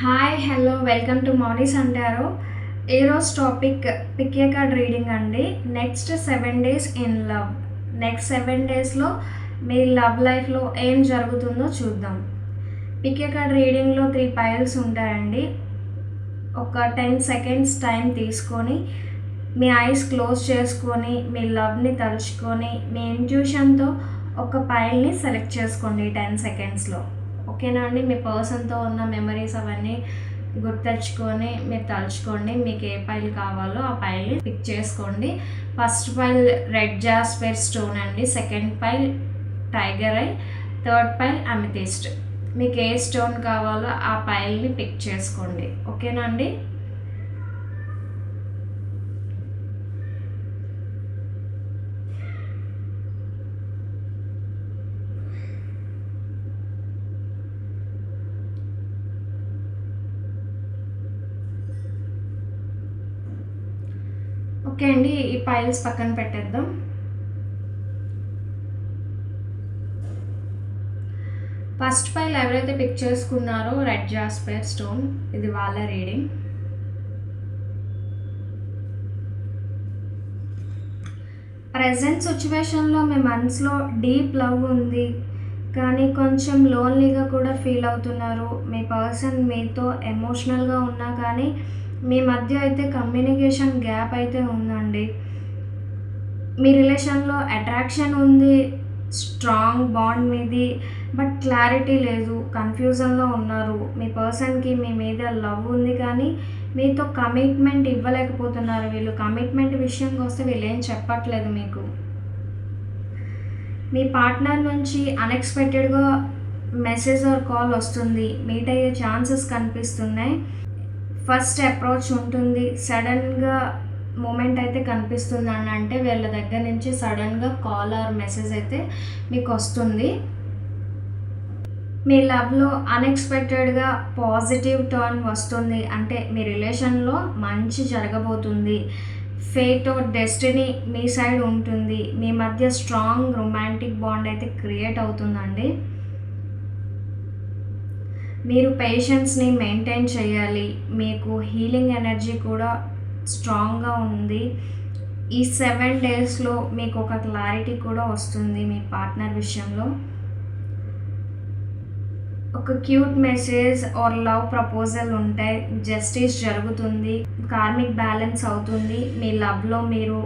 Hi hello welcome to Mouni's అంటారు. ఈరోజు topic pick a card reading అండి. Next 7 days in love. Next 7 daysలో మీ లవ్ లైఫ్లో ఏం జరుగుతుందో చూద్దాం. పిక్ ఏ కార్డ్ రీడింగ్లో 3 piles ఉంటాయండి. ఒక 10 seconds టైం తీసుకొని మీ ఐస్ క్లోజ్ చేసుకొని మీ లవ్ని తలుచుకొని మీ ఇంట్యూషన్తో ఒక పైల్ని సెలెక్ట్ చేసుకోండి 10 secondsలో. ఓకేనా అండి. మీ పర్సన్తో ఉన్న మెమరీస్ అవన్నీ గుర్తెచ్చుకొని మీరు తలుచుకోండి. మీకు ఏ పైల్ కావాలో ఆ పైల్ని పిక్ చేసుకోండి. ఫస్ట్ పైల్ రెడ్ జాస్పెర్ స్టోన్ అండి, second pile tiger I, third pile amethyst. మీకు ఏ స్టోన్ కావాలో ఆ పైల్ని పిక్ చేసుకోండి. ఓకేనా అండి. ఓకే అండి, ఈ పైల్స్ పక్కన పెట్టేద్దాం. ఫస్ట్ పైల్ ఎవరైతే పిక్ చేసుకున్నారో రెడ్ జాస్పెర్ స్టోన్, ఇది వాళ్ళ రీడింగ్. ప్రజెంట్ సిచ్యువేషన్లో మీ మనసులో డీప్ లవ్ ఉంది, కానీ కొంచెం లోన్లీగా కూడా ఫీల్ అవుతున్నారు. మీ పర్సన్ మీతో ఎమోషనల్గా ఉన్నా కానీ మీ మధ్య అయితే కమ్యూనికేషన్ గ్యాప్ అయితే ఉందండి. మీ రిలేషన్లో అట్రాక్షన్ ఉంది, స్ట్రాంగ్ బాండ్ మీది, బట్ క్లారిటీ లేదు, కన్ఫ్యూజన్లో ఉన్నారు. మీ పర్సన్కి మీ మీద లవ్ ఉంది కానీ మీతో కమిట్మెంట్ ఇవ్వలేకపోతున్నారు. వీళ్ళు కమిట్మెంట్ విషయంకి వస్తే వీళ్ళు ఏం చెప్పట్లేదు మీకు. మీ పార్ట్నర్ నుంచి అన్ఎక్స్పెక్టెడ్గా మెసేజ్ ఆర్ కాల్ వస్తుంది, మీట్ అయ్యే ఛాన్సెస్ కనిపిస్తున్నాయి. ఫస్ట్ అప్రోచ్ ఉంటుంది, సడన్గా మూమెంట్ అయితే కనిపిస్తుంది అని అంటే వీళ్ళ దగ్గర నుంచి సడన్గా కాల్ ఆర్ మెసేజ్ అయితే మీకు వస్తుంది. మీ లవ్లో అన్ఎక్స్పెక్టెడ్గా పాజిటివ్ టర్న్ వస్తుంది, అంటే మీ రిలేషన్లో మంచి జరగబోతుంది. ఫేట్ ఆర్ డెస్టినీ మీ సైడ్ ఉంటుంది. మీ మధ్య స్ట్రాంగ్ రొమాంటిక్ బాండ్ అయితే క్రియేట్ అవుతుందండి. మీరు పేషెన్స్ని మెయింటైన్ చేయాలి. మీకు హీలింగ్ ఎనర్జీ కూడా స్ట్రాంగ్గా ఉంది. ఈ 7 daysలో మీకు ఒక క్లారిటీ కూడా వస్తుంది మీ పార్ట్నర్ విషయంలో. ఒక cute message or love proposal ఉంటాయి, జస్టిస్ జరుగుతుంది, కార్మిక్ బ్యాలెన్స్ అవుతుంది. మీ లవ్లో మీరు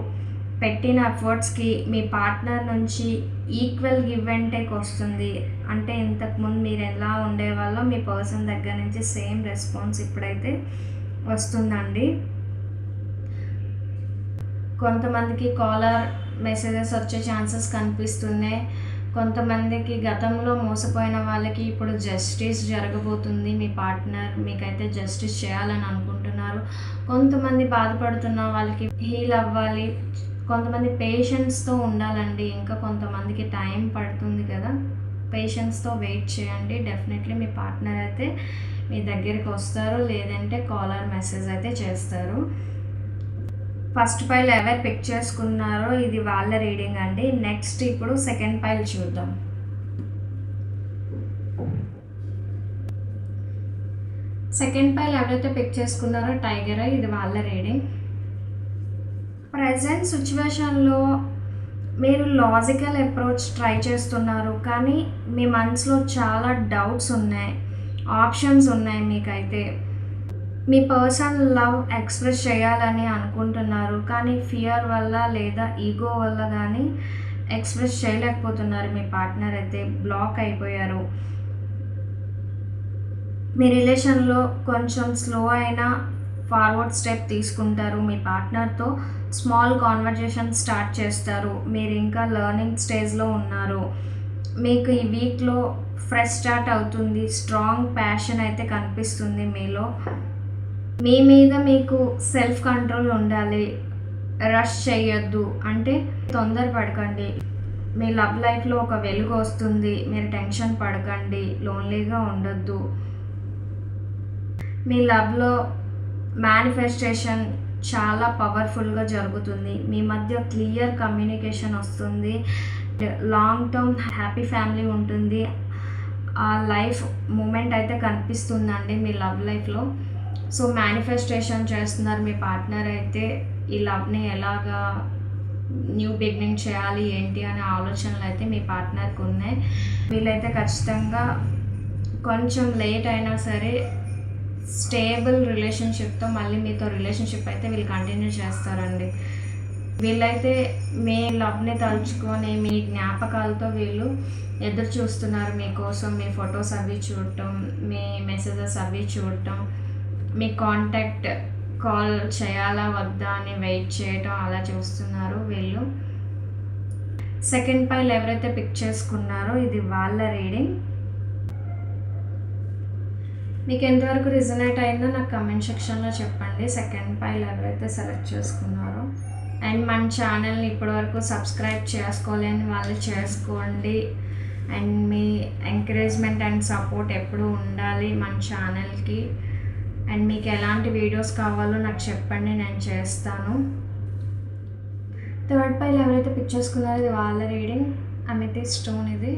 పెట్టిన ఎఫర్ట్స్కి మీ పార్ట్నర్ నుంచి ఈక్వల్ గివ్ అండ్ టేక్ వస్తుంది. అంటే ఇంతకుముందు మీరు ఎలా ఉండేవాళ్ళో మీ పర్సన్ దగ్గర నుంచి సేమ్ రెస్పాన్స్ ఇప్పుడైతే వస్తుందండి. కొంతమందికి కాలర్ మెసేజెస్ వచ్చే ఛాన్సెస్ కనిపిస్తున్నాయి. కొంతమందికి గతంలో మోసపోయిన వాళ్ళకి ఇప్పుడు జస్టిస్ జరగబోతుంది. మీ పార్ట్నర్ మీకైతే జస్టిస్ చేయాలని అనుకుంటున్నారు. కొంతమంది బాధపడుతున్న వాళ్ళకి హీల్ అవ్వాలి. కొంతమంది పేషెన్స్తో ఉండాలండి. ఇంకా కొంతమందికి టైం పడుతుంది కదా, పేషెన్స్తో వెయిట్ చేయండి. డెఫినెట్లీ మీ పార్ట్నర్ అయితే మీ దగ్గరికి వస్తారు, లేదంటే కాలర్ మెసేజ్ అయితే చేస్తారు. ఫస్ట్ పైల్ ఎవరు పిక్ చేసుకున్నారో ఇది వాళ్ళ రీడింగ్ అండి. నెక్స్ట్ ఇప్పుడు సెకండ్ పైల్ చూద్దాం. సెకండ్ పైల్ ఎవరైతే పిక్ చేసుకున్నారో టైగర్ ఐ, ఇది వాళ్ళ రీడింగ్. ప్రజెంట్ సిచ్యువేషన్లో మీరు లాజికల్ అప్రోచ్ ట్రై చేస్తున్నారు, కానీ మీ మనసులో చాలా డౌట్స్ ఉన్నాయి, ఆప్షన్స్ ఉన్నాయి. మీకైతే మీ పర్సన్ లవ్ ఎక్స్ప్రెస్ చేయాలని అనుకుంటున్నారు, కానీ ఫియర్ వల్ల లేదా ఈగో వల్ల కానీ ఎక్స్ప్రెస్ చేయలేకపోతున్నారు. మీ పార్ట్నర్ అయితే బ్లాక్ అయిపోయారు. మీ రిలేషన్లో కొంచెం స్లో అయినా ఫార్వర్డ్ స్టెప్ తీసుకుంటారు. మీ పార్ట్నర్తో స్మాల్ కాన్వర్జేషన్ స్టార్ట్ చేస్తారు. మీరు ఇంకా లెర్నింగ్ స్టేజ్లో ఉన్నారు. మీకు ఈ వీక్లో ఫ్రెష్ స్టార్ట్ అవుతుంది. స్ట్రాంగ్ ప్యాషన్ అయితే కనిపిస్తుంది మీలో. మీ మీద మీకు సెల్ఫ్ కంట్రోల్ ఉండాలి. రష్ చేయొద్దు, అంటే తొందరపడకండి. మీ లవ్ లైఫ్లో ఒక వెలుగు వస్తుంది. మీరు టెన్షన్ పడకండి, లోన్లీగా ఉండొద్దు. మీ లవ్లో మేనిఫెస్టేషన్ చాలా పవర్ఫుల్గా జరుగుతుంది. మీ మధ్య క్లియర్ కమ్యూనికేషన్ వస్తుంది. లాంగ్ టర్మ్ హ్యాపీ ఫ్యామిలీ ఉంటుంది. ఆ లైఫ్ మూమెంట్ అయితే కనిపిస్తుందండి మీ లవ్ లైఫ్లో. సో మేనిఫెస్టేషన్ చేస్తున్నారు మీ పార్ట్నర్ అయితే ఈ లవ్ని ఎలాగా న్యూ బిగినింగ్ చేయాలి ఏంటి అనే ఆలోచనలు అయితే మీ పార్ట్నర్కి ఉన్నాయి. వీళ్ళైతే ఖచ్చితంగా కొంచెం లేట్ అయినా సరే స్టేబుల్ రిలేషన్షిప్తో మళ్ళీ మీతో రిలేషన్షిప్ అయితే వీళ్ళు కంటిన్యూ చేస్తారండి. వీళ్ళైతే మీ లవ్ని తలుచుకొని మీ జ్ఞాపకాలతో వీళ్ళు ఎదురు చూస్తున్నారు మీకోసం. మీ ఫొటోస్ అవి చూడటం, మీ మెసేజెస్ అవి చూడటం, మీ కాంటాక్ట్ కాల్ చేయాలా వద్దా అని వెయిట్ చేయటం అలా చూస్తున్నారు వీళ్ళు. సెకండ్ పైల్ ఎవరైతే పిక్ చేసుకున్నారో ఇది వాళ్ళ రీడింగ్. మీకు ఎంతవరకు రిజనేట్ అయిందో నాకు కమెంట్ సెక్షన్లో చెప్పండి. సెకండ్ పైల్ ఎవరైతే సెలెక్ట్ చేసుకున్నారో. అండ్ మన ఛానల్ని ఇప్పటివరకు సబ్స్క్రైబ్ చేసుకోలేని వాళ్ళు చేసుకోండి. And me encouragement and support ఎప్పుడూ ఉండాలి మన ఛానల్కి. అండ్ మీకు ఎలాంటి వీడియోస్ కావాలో నాకు చెప్పండి, నేను చేస్తాను. థర్డ్ పైల్ ఎవరైతే పిక్ చేసుకున్నారో ఇది వాళ్ళ రీడింగ్. అమెథిస్ట్ స్టోన్ ఇది.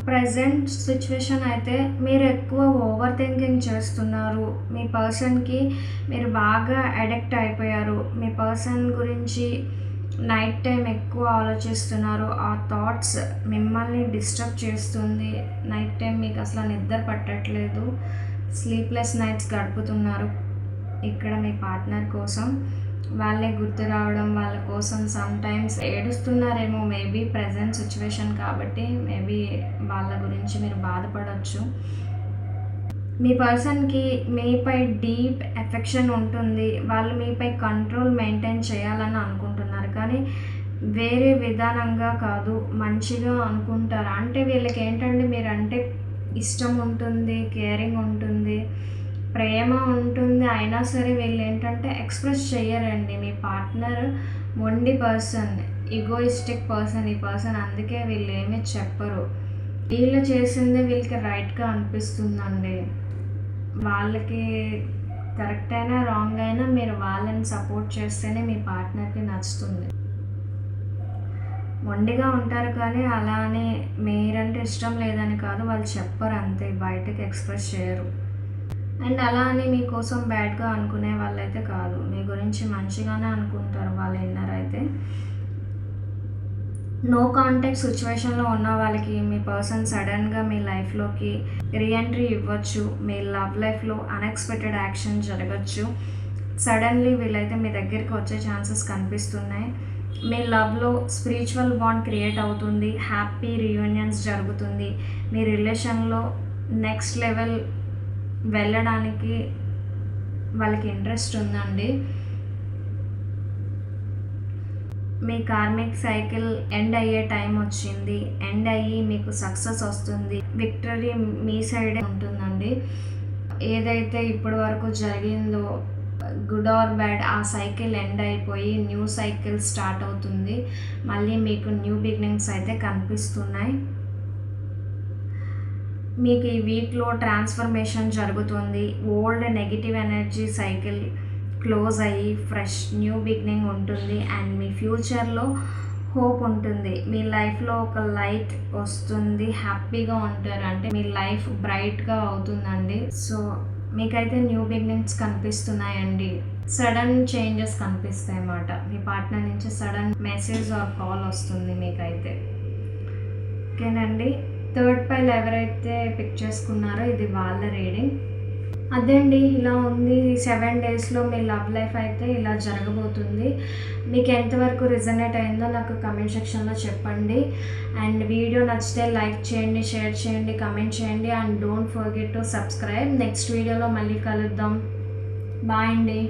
ప్రజెంట్ సిచ్యువేషన్ అయితే మీరు ఎక్కువ ఓవర్ థింకింగ్ చేస్తున్నారు. మీ పర్సన్కి మీరు బాగా అడిక్ట్ అయిపోయారు. మీ పర్సన్ గురించి నైట్ టైం ఎక్కువ ఆలోచిస్తున్నారు. ఆ థాట్స్ మిమ్మల్ని డిస్టర్బ్ చేస్తుంది. నైట్ టైం మీకు అసలు నిద్ర పట్టట్లేదు. స్లీప్లెస్ నైట్స్ గడుపుతున్నారు ఇక్కడ మీ పార్ట్నర్ కోసం. వాళ్ళే గుర్తు రావడం, వాళ్ళ కోసం సమ్ టైమ్స్ ఏడుస్తున్నారేమో మేబీ ప్రజెంట్ సిచ్యువేషన్ కాబట్టి. మేబీ వాళ్ళ గురించి మీరు బాధపడవచ్చు. మీ పర్సన్కి మీపై డీప్ ఎఫెక్షన్ ఉంటుంది. వాళ్ళు మీపై కంట్రోల్ మెయింటైన్ చేయాలని అనుకుంటున్నారు, కానీ వేరే విధానంగా కాదు, మంచిగా అనుకుంటారు. అంటే వీళ్ళకి ఏంటంటే మీరంటే ఇష్టం ఉంటుంది, కేరింగ్ ఉంటుంది, ప్రేమ ఉంటుంది. అయినా సరే వీళ్ళు ఏంటంటే ఎక్స్ప్రెస్ చేయరండి. మీ పార్ట్నర్ మొండి పర్సన్, ఈగోయిస్టిక్ పర్సన్ ఈ పర్సన్. అందుకే వీళ్ళు ఏమీ చెప్పరు. వీళ్ళు చేసిందే వీళ్ళకి రైట్గా అనిపిస్తుందండి. వాళ్ళకి కరెక్ట్ అయినా రాంగ్ అయినా మీరు వాళ్ళని సపోర్ట్ చేస్తేనే మీ పార్ట్నర్కి నచ్చుతుంది. మొండిగా ఉంటారు కానీ అలా అని మీరంటే ఇష్టం లేదని కాదు, వాళ్ళు చెప్పరు అంతే, బయటకు ఎక్స్ప్రెస్ చేయరు. అండ్ అలా అని మీకోసం బ్యాడ్గా అనుకునే వాళ్ళైతే కాదు, మీ గురించి మంచిగానే అనుకుంటారు వాళ్ళ ఇన్నర్ అయితే. నో కాంటాక్ట్ సిచ్యువేషన్లో ఉన్న వాళ్ళకి మీ పర్సన్ సడన్గా మీ లైఫ్లోకి రీఎంట్రీ ఇవ్వచ్చు. మీ లవ్ లైఫ్లో అన్ఎక్స్పెక్టెడ్ యాక్షన్ జరగచ్చు. సడన్లీ వీళ్ళైతే మీ దగ్గరికి వచ్చే ఛాన్సెస్ కనిపిస్తున్నాయి. మీ లవ్లో స్పిరిచువల్ బాండ్ క్రియేట్ అవుతుంది. హ్యాపీ రీయూనియన్స్ జరుగుతుంది. మీ రిలేషన్లో నెక్స్ట్ లెవెల్ వెళ్ళడానికి వాళ్ళకి ఇంట్రెస్ట్ ఉందండి. మీ కార్మిక్ సైకిల్ ఎండ్ అయ్యే టైం వచ్చింది. ఎండ్ అయ్యి మీకు సక్సెస్ వస్తుంది. విక్టరీ మీ సైడే ఉంటుందండి. ఏదైతే ఇప్పటి వరకు జరిగిందో గుడ్ ఆర్ బ్యాడ్, ఆ సైకిల్ ఎండ్ అయిపోయి న్యూ సైకిల్ స్టార్ట్ అవుతుంది. మళ్ళీ మీకు న్యూ బిగినింగ్స్ అయితే కనిపిస్తున్నాయి. మీకు ఈ వీక్లో ట్రాన్స్ఫర్మేషన్ జరుగుతుంది. Old negative energy cycle close అయ్యి ఫ్రెష్ న్యూ బిగినింగ్ ఉంటుంది. అండ్ మీ ఫ్యూచర్లో హోప్ ఉంటుంది. మీ లైఫ్లో ఒక లైట్ వస్తుంది. హ్యాపీగా ఉంటారు. అంటే మీ లైఫ్ బ్రైట్గా అవుతుందండి. సో మీకైతే న్యూ బిగినింగ్స్ కనిపిస్తున్నాయండి. సడన్ చేంజెస్ కనిపిస్తాయి అన్నమాట. మీ పార్ట్నర్ నుంచి సడన్ మెసేజ్ ఆర్ కాల్ వస్తుంది మీకైతే. ఓకేనండి. థర్డ్ పైల్ ఎవరైతే పిక్ చేసుకున్నారో ఇది వాళ్ళ రీడింగ్. అదే అండి, ఇలా ఉంది. 7 డేస్లో మీ లవ్ లైఫ్ అయితే ఇలా జరగబోతుంది. మీకు ఎంతవరకు రిజనేట్ అయిందో నాకు కమెంట్ సెక్షన్లో చెప్పండి. అండ్ వీడియో నచ్చితే లైక్ చేయండి, షేర్ చేయండి, కమెంట్ చేయండి. And don't forget to subscribe. Next వీడియోలో మళ్ళీ కలుద్దాం. బాయ్ అండి.